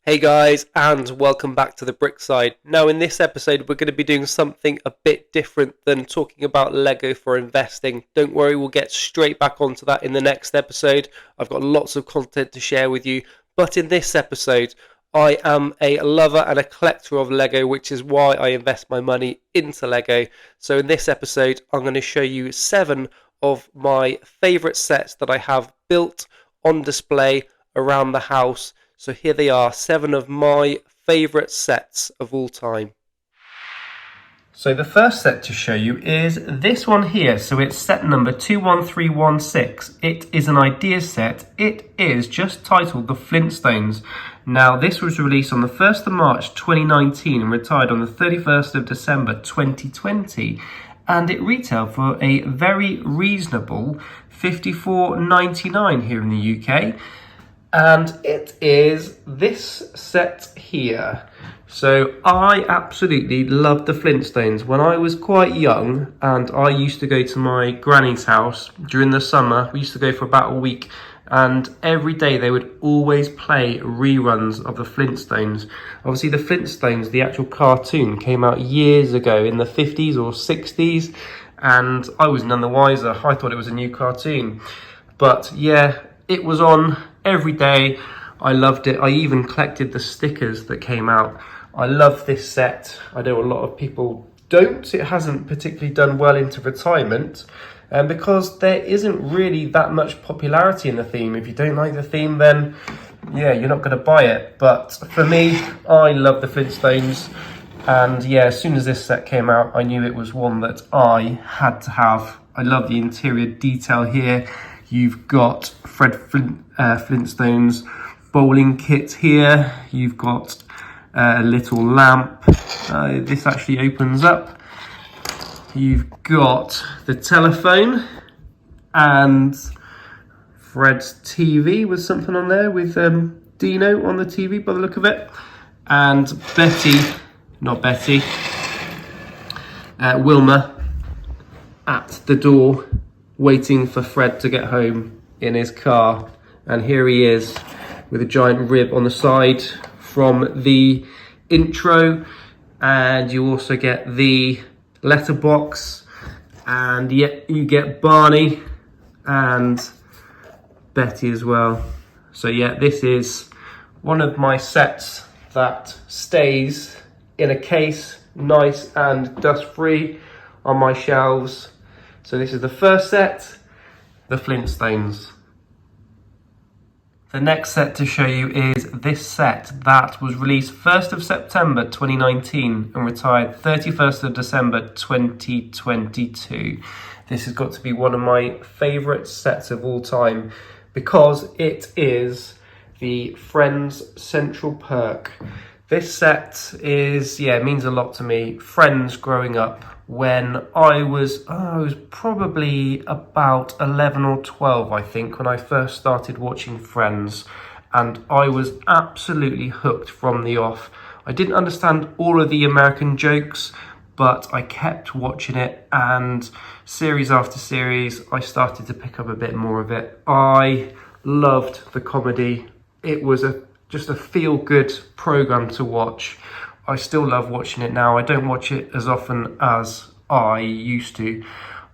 Hey guys, and welcome back to the Brick Side. Now in this episode we're going to be doing something a bit different than talking about Lego for investing. Don't worry, we'll get straight back onto that in the next episode. I've got lots of content to share with you, but in this episode I am a lover and a collector of Lego, which is why I invest my money into Lego. So in this episode I'm going to show you 7 of my favourite sets that I have built on display around the house. So here they are, 7 of my favourite sets of all time. So the first set to show you is this one here. So it's set number 21316. It is an idea set. It is just titled The Flintstones. Now this was released on the 1st of March 2019 and retired on the 31st of December 2020. And it retailed for a very reasonable $54.99 here in the UK. And it is this set here. So I absolutely loved the Flintstones when I was quite young, and I used to go to my granny's house during the summer. We used to go for about a week, and every day they would always play reruns of the Flintstones. Obviously the Flintstones, the actual cartoon, came out years ago in the 50s or 60s, and I was none the wiser. I thought it was a new cartoon. But yeah, it was on every day. I loved it. I even collected the stickers that came out. I love this set. I know a lot of people don't. It hasn't particularly done well into retirement because there isn't really that much popularity in the theme. If you don't like the theme, then yeah, you're not going to buy it. But for me, I love the Flintstones. And yeah, as soon as this set came out, I knew it was one that I had to have. I love the interior detail here. You've got Fred Flintstone's bowling kit here. You've got a little lamp. This actually opens up. You've got the telephone and Fred's TV with something on there with Dino on the TV by the look of it. And Wilma at the door, waiting for Fred to get home in his car. And here he is with a giant rib on the side from the intro. And you also get the letterbox, and yet you get Barney and Betty as well. So yeah, this is one of my sets that stays in a case, nice and dust free, on my shelves. So this is the first set, the Flintstones. The next set to show you is this set that was released 1st of September 2019 and retired 31st of December 2022. This has got to be one of my favourite sets of all time because it is the Friends Central Perk. This set is, means a lot to me. Friends growing up. When I was probably about 11 or 12, I think, when I first started watching Friends, and I was absolutely hooked from the off. I didn't understand all of the American jokes, but I kept watching it, and series after series, I started to pick up a bit more of it. I loved the comedy. It was just a feel-good program to watch. I still love watching it now. I don't watch it as often as I used to.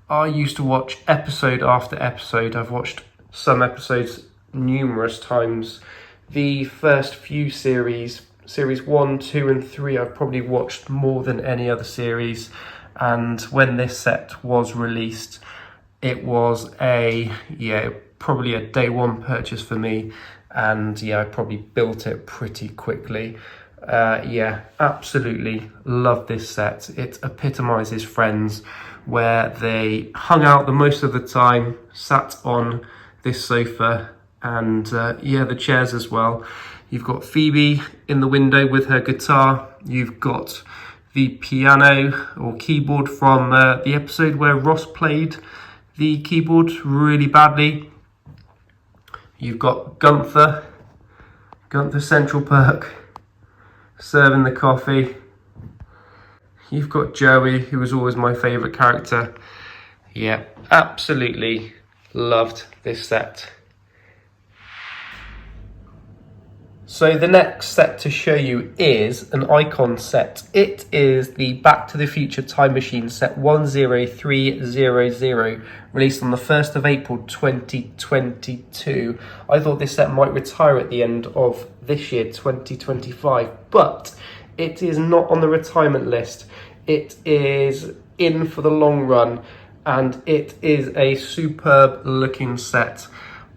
I used to watch episode after episode. I've watched some episodes numerous times. The first few series 1, 2 and 3, I've probably watched more than any other series. And when this set was released, it was probably a day one purchase for me. And yeah, I probably built it pretty quickly. Absolutely love this set. It epitomizes Friends, where they hung out the most of the time, sat on this sofa, and the chairs as well. You've got Phoebe in the window with her guitar. You've got the piano or keyboard from the episode where Ross played the keyboard really badly. You've got Gunther Central Perk, serving the coffee. You've got Joey, who was always my favourite character. Yeah, absolutely loved this set. So the next set to show you is an icon set. It is the Back to the Future Time Machine set 10300, released on the 1st of April 2022. I thought this set might retire at the end of this year, 2025, but it is not on the retirement list. It is in for the long run, and it is a superb looking set.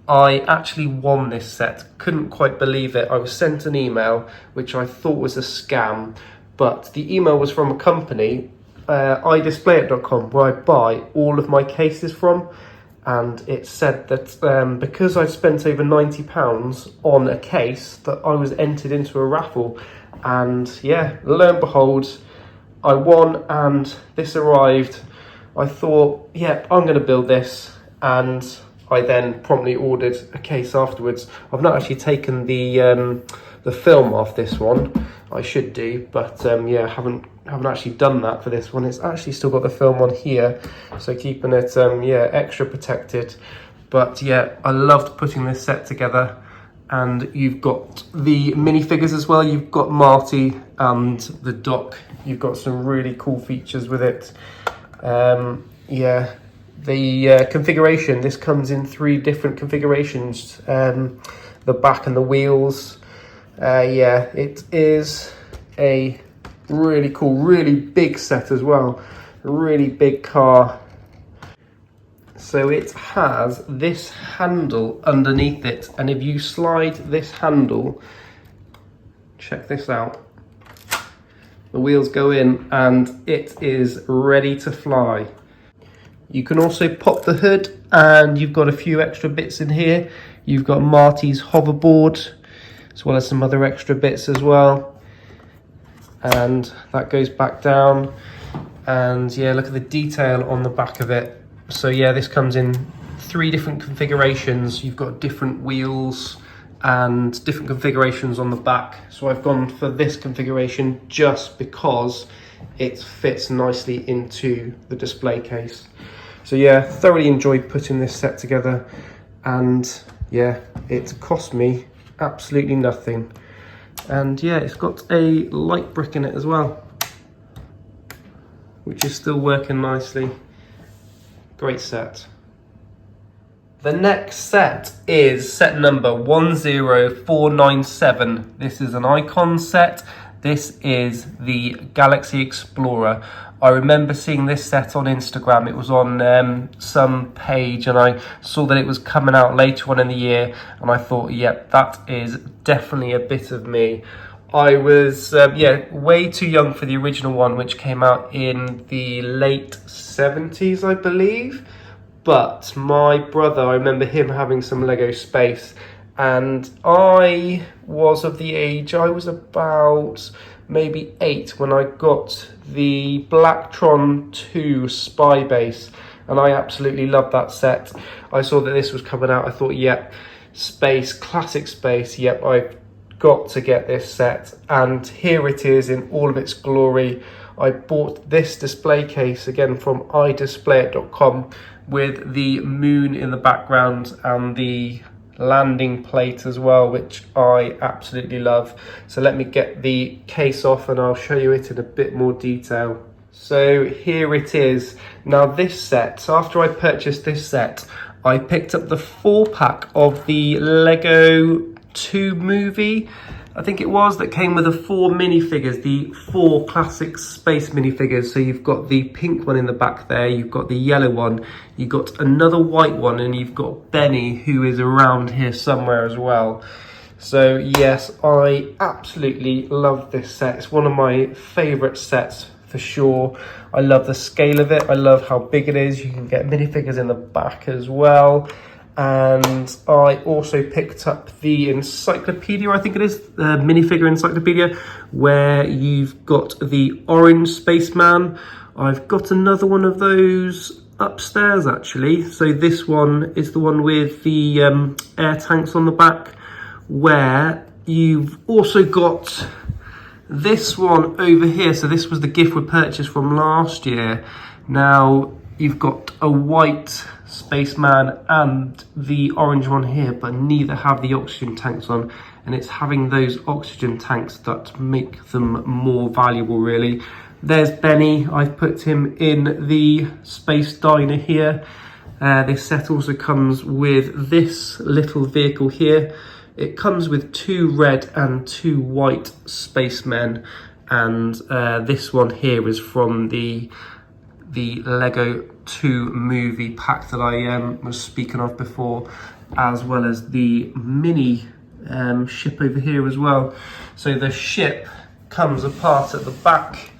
I actually won this set, couldn't quite believe it. I was sent an email which I thought was a scam, but the email was from a company, iDisplayIt.com, where I buy all of my cases from, and it said that because I'd spent over £90 on a case, that I was entered into a raffle, and yeah, lo and behold, I won and this arrived. I thought, yeah, I'm going to build this, and I then promptly ordered a case afterwards. I've not actually taken the film off this one. I should do, but yeah, haven't actually done that for this one. It's actually still got the film on here, so keeping it yeah, extra protected. But yeah, I loved putting this set together. And you've got the minifigures as well. You've got Marty and the Doc. You've got some really cool features with it. Yeah. The configuration, this comes in 3 different configurations, the back and the wheels. Yeah, it is a really cool, really big set as well, a really big car. So it has this handle underneath it, and if you slide this handle, check this out, the wheels go in and it is ready to fly. You can also pop the hood, and you've got a few extra bits in here. You've got Marty's hoverboard, as well as some other extra bits as well. And that goes back down. And yeah, look at the detail on the back of it. So yeah, this comes in 3 different configurations. You've got different wheels and different configurations on the back. So I've gone for this configuration just because it fits nicely into the display case. So yeah, thoroughly enjoyed putting this set together, and yeah, it cost me absolutely nothing. And yeah, it's got a light brick in it as well, which is still working nicely. Great set. The next set is set number 10497. This is an icon set. This is the Galaxy Explorer. I remember seeing this set on Instagram. It was on some page, and I saw that it was coming out later on in the year, and I thought, yep, that is definitely a bit of me. I was, yeah, way too young for the original one, which came out in the late 70s, I believe. But my brother, I remember him having some Lego Space, and I was of the age, I was about maybe 8 when I got the Blacktron 2 Spy Base, and I absolutely loved that set. I saw that this was coming out, I thought, yep, space, classic space, yep, I've got to get this set, and here it is in all of its glory. I bought this display case again from iDisplayIt.com with the moon in the background and the landing plate as well, which I absolutely love. So let me get the case off and I'll show you it in a bit more detail. So here it is. Now this set, after I purchased this set, I picked up the 4-pack of the Lego 2 movie, I think it was, that came with the 4 minifigures, the 4 classic space minifigures. So you've got the pink one in the back there, you've got the yellow one, you've got another white one, and you've got Benny, who is around here somewhere as well. So yes, I absolutely love this set. It's one of my favourite sets for sure. I love the scale of it, I love how big it is. You can get minifigures in the back as well. And I also picked up the encyclopedia, I think it is, the minifigure encyclopedia, where you've got the orange spaceman. I've got another one of those upstairs actually. So this one is the one with the air tanks on the back, where you've also got this one over here. So this was the gift we purchased from last year. Now you've got a white spaceman and the orange one here, but neither have the oxygen tanks on. and it's having those oxygen tanks that make them more valuable really. There's Benny. I've put him in the space diner here. This set also comes with this little vehicle here. It comes with 2 red and 2 white spacemen, and this one here is from the Lego 2 movie pack that I was speaking of before, as well as the mini ship over here as well. So the ship comes apart at the back,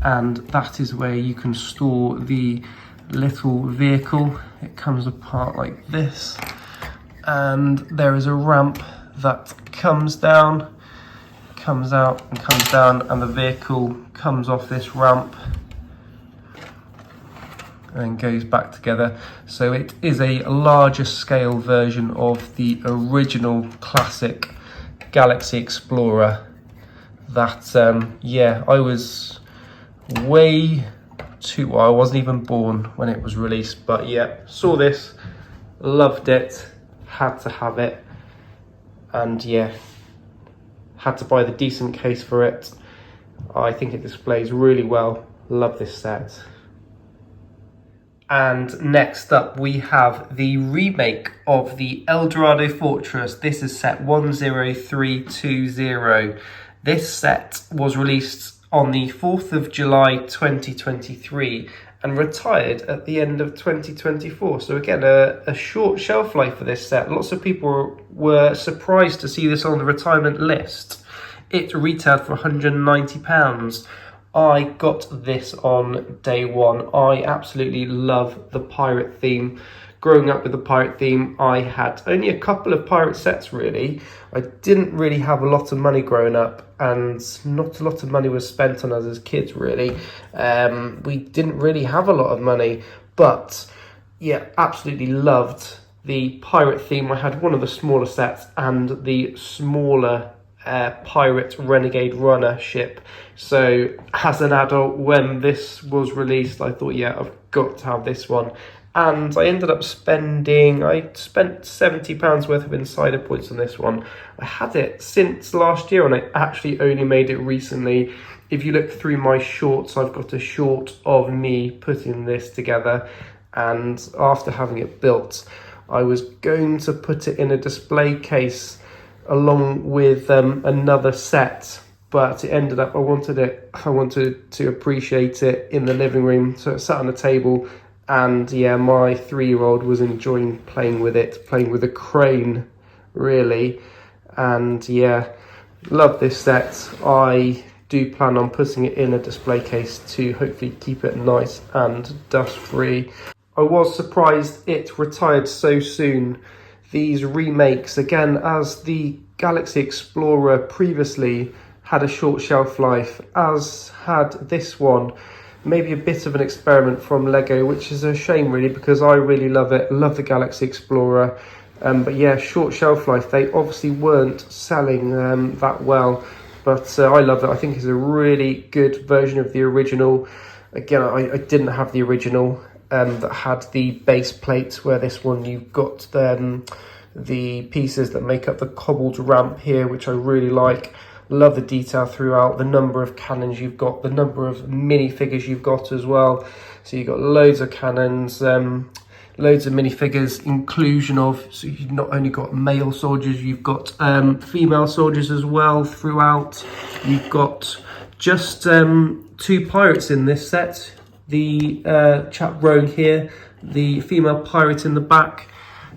and that is where you can store the little vehicle. It comes apart like this, and there is a ramp that comes down, comes out and comes down, and the vehicle comes off this ramp and goes back together. So it is a larger scale version of the original classic Galaxy Explorer that yeah, I was way too, I wasn't even born when it was released, but yeah, saw this, loved it, had to have it, and yeah, had to buy the decent case for it. I think it displays really well. Love this set. And next up we have the remake of the Eldorado Fortress. This is set 10320. This set was released on the 4th of July 2023 and retired at the end of 2024. So again, a short shelf life for this set. Lots of people were surprised to see this on the retirement list. It retailed for £190. I got this on day one. I absolutely love the pirate theme. Growing up with the pirate theme, I had only a couple of pirate sets really. I didn't really have a lot of money growing up, and not a lot of money was spent on us as kids really. We didn't really have a lot of money, but yeah, absolutely loved the pirate theme. I had one of the smaller sets and the smaller pirate renegade runner ship. So as an adult, when this was released, I thought, yeah, I've got to have this one. And I ended up spent £70 worth of insider points on this one. I had it since last year, and I actually only made it recently. If you look through my shorts, I've got a short of me putting this together, and after having it built, I was going to put it in a display case along with another set, but it ended up I wanted to appreciate it in the living room, so it sat on the table. And yeah, my 3-year-old was enjoying playing with it, playing with a crane really. And yeah, love this set. I do plan on putting it in a display case to hopefully keep it nice and dust free. I was surprised it retired so soon. These remakes, again, as the Galaxy Explorer previously had a short shelf life, as had this one. Maybe a bit of an experiment from Lego, which is a shame really, because I really love it. Love the Galaxy Explorer. But yeah, short shelf life. They obviously weren't selling that well, but I love it. I think it's a really good version of the original. Again, I didn't have the original that had the base plate, where this one you've got the pieces that make up the cobbled ramp here, which I really like. Love the detail throughout, the number of cannons you've got, the number of minifigures you've got as well. So you've got loads of cannons, loads of minifigures, inclusion of, so you've not only got male soldiers, you've got female soldiers as well throughout. You've got just 2 pirates in this set. The chap rowing here, the female pirate in the back,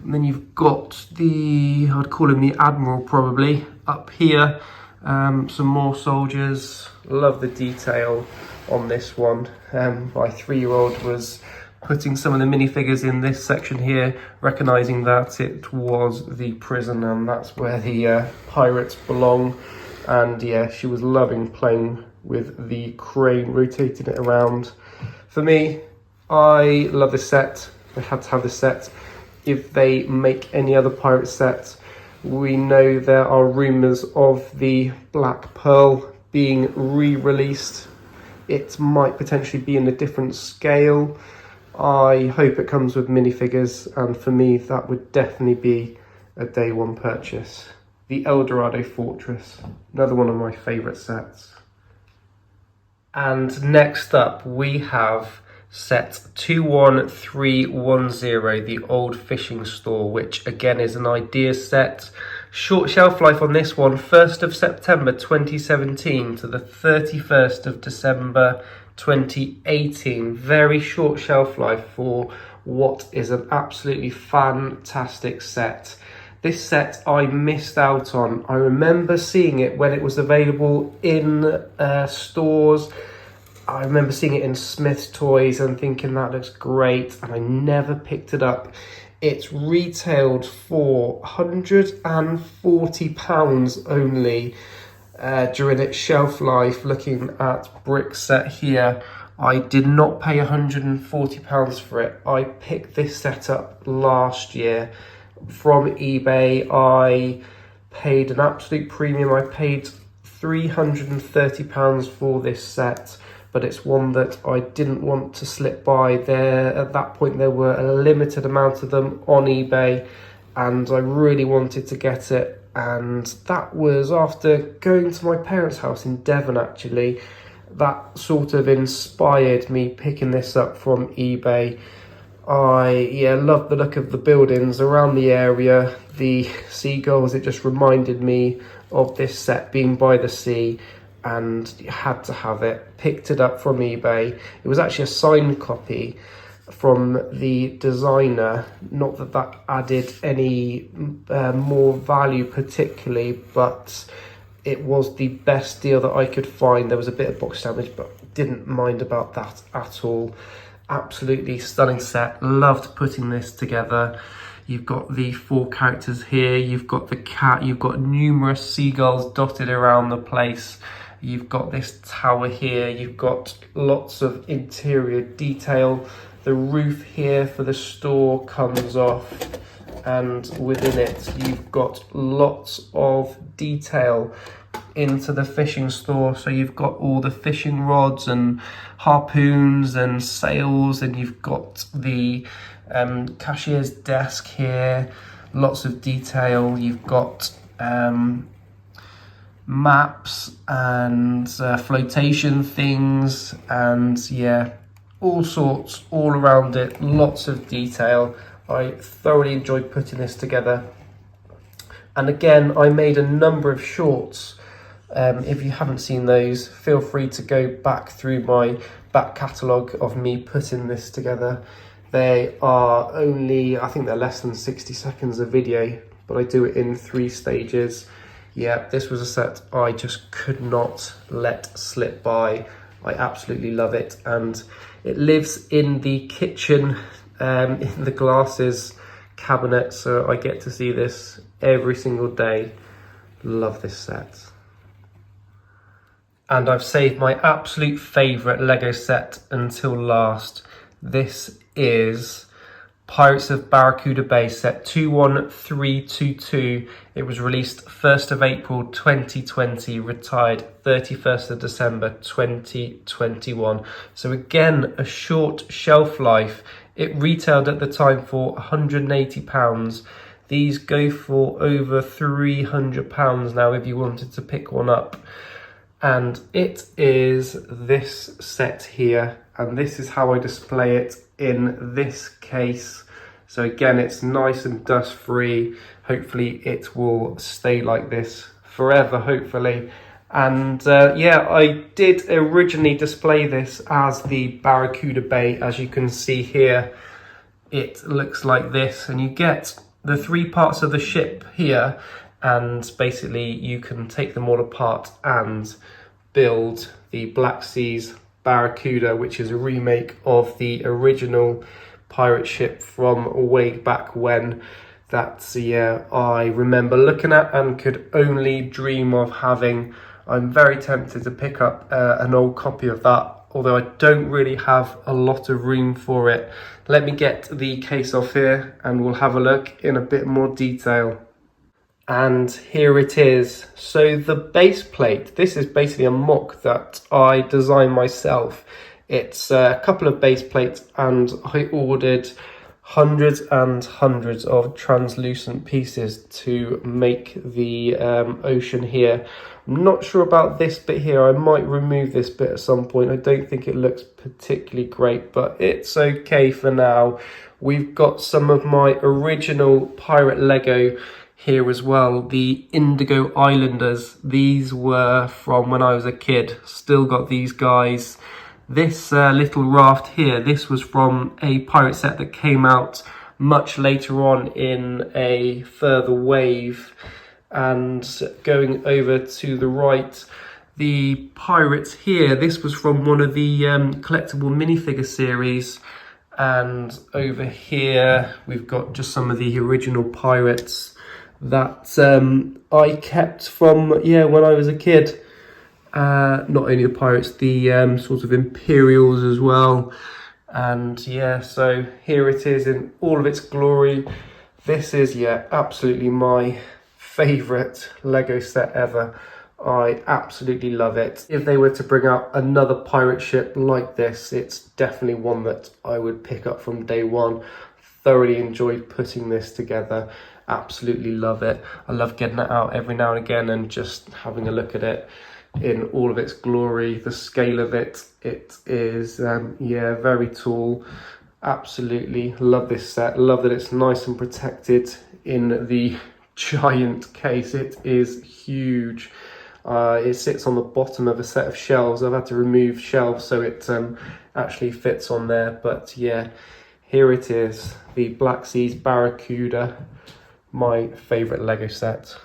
and then you've got I'd call him the Admiral probably, up here. Some more soldiers. Love the detail on this one. My 3-year-old was putting some of the minifigures in this section here, recognising that it was the prison and that's where the pirates belong. And yeah, she was loving playing with the crane, rotating it around. For me, I love this set. I had to have this set. If they make any other pirate set, we know there are rumours of the Black Pearl being re-released. It might potentially be in a different scale. I hope it comes with minifigures, and for me that would definitely be a day one purchase. the Eldorado Fortress, another one of my favourite sets. And next up we have set 21310, the old fishing store, which again is an idea set. Short shelf life on this one, 1st of September 2017 to the 31st of December 2018. Very short shelf life for what is an absolutely fantastic set. This set I missed out on. I remember seeing it when it was available in stores. I remember seeing it in Smith's Toys and thinking that looks great, and I never picked it up. It's retailed for £140 only during its shelf life. Looking at Brick's set here, I did not pay £140 for it. I picked this set up last year from eBay. I paid an absolute premium. I paid £330 for this set, but it's one that I didn't want to slip by. There at that point there were a limited amount of them on eBay, and I really wanted to get it. And that was after going to my parents' house in Devon, actually. That sort of inspired me picking this up from eBay. I love the look of the buildings around the area, the seagulls. It just reminded me of this set being by the sea, and had to have it. Picked it up from eBay. It was actually a signed copy from the designer. Not that that added any more value particularly, but it was the best deal that I could find. There was a bit of box damage, but didn't mind about that at all. Absolutely stunning set. Loved putting this together. You've got the 4 characters here. You've got the cat. You've got numerous seagulls dotted around the place. You've got this tower here. You've got lots of interior detail. The roof here for the store comes off, and within it you've got lots of detail into the fishing store. So you've got all the fishing rods and harpoons and sails, and you've got the cashier's desk here. Lots of detail. You've got maps and flotation things, and all sorts all around it. Lots of detail. I thoroughly enjoyed putting this together. And again, I made a number of shorts. If you haven't seen those, feel free to go back through my back catalogue of me putting this together. They are only, I think they're less than 60 seconds of video, but I do it in 3 stages. Yeah, this was a set I just could not let slip by. I absolutely love it, and it lives in the kitchen, in the glasses cabinet, so I get to see this every single day. Love this set. And I've saved my absolute favourite Lego set until last. This is Pirates of Barracuda Bay set 21322. It was released 1st of April 2020, retired 31st of December 2021. So again, a short shelf life. It retailed at the time for £180. These go for over £300 now if you wanted to pick one up. And it is this set here, and this is how I display it in this case. So again, it's nice and dust free. Hopefully it will stay like this forever, hopefully. And I did originally display this as the Barracuda Bay. As you can see here, it looks like this, and you get the 3 parts of the ship here, and basically you can take them all apart and build the Black Seas Barracuda, which is a remake of the original pirate ship from way back when. That's I remember looking at and could only dream of having. I'm very tempted to pick up an old copy of that, although I don't really have a lot of room for it. Let me get the case off here and we'll have a look in a bit more detail. And here it is. So the base plate, this is basically a mock that I designed myself. It's a couple of base plates, and I ordered hundreds and hundreds of translucent pieces to make the ocean here. I'm not sure about this bit here. I might remove this bit at some point. I don't think it looks particularly great, but it's okay for now. We've got some of my original pirate Lego here as well, the Indigo Islanders. These were from when I was a kid. Still got these guys. This little raft here, this was from a pirate set that came out much later on in a further wave. And going over to the right, the pirates here, this was from one of the collectible minifigure series. And over here, we've got just some of the original pirates that I kept from, when I was a kid. Not only the pirates, the sort of Imperials as well. And so here it is in all of its glory. This is, absolutely my favourite Lego set ever. I absolutely love it. If they were to bring out another pirate ship like this, it's definitely one that I would pick up from day one. Thoroughly enjoyed putting this together. Absolutely love it. I love getting it out every now and again and just having a look at it in all of its glory. The scale of it, it is very tall. Absolutely love this set. Love that it's nice and protected in the giant case. It is huge. It sits on the bottom of a set of shelves. I've had to remove shelves so it actually fits on there, but here it is, the Black Seas Barracuda, my favourite Lego set.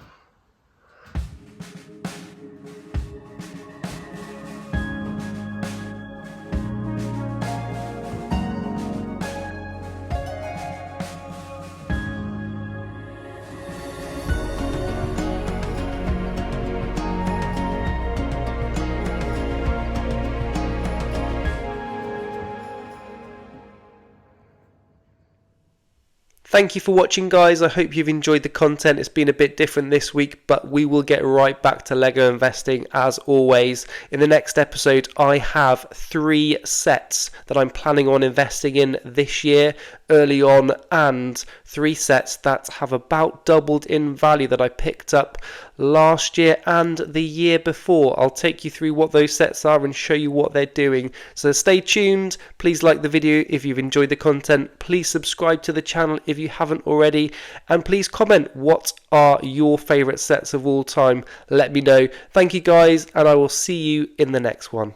Thank you for watching, guys. I hope you've enjoyed the content. It's been a bit different this week, but we will get right back to Lego investing as always. In the next episode, I have 3 sets that I'm planning on investing in this year early on, and 3 sets that have about doubled in value that I picked up last year and the year before. I'll take you through what those sets are and show you what they're doing. So stay tuned. Please like the video if you've enjoyed the content. Please subscribe to the channel if you haven't already, and please comment what are your favourite sets of all time. Let me know. Thank you, guys, and I will see you in the next one.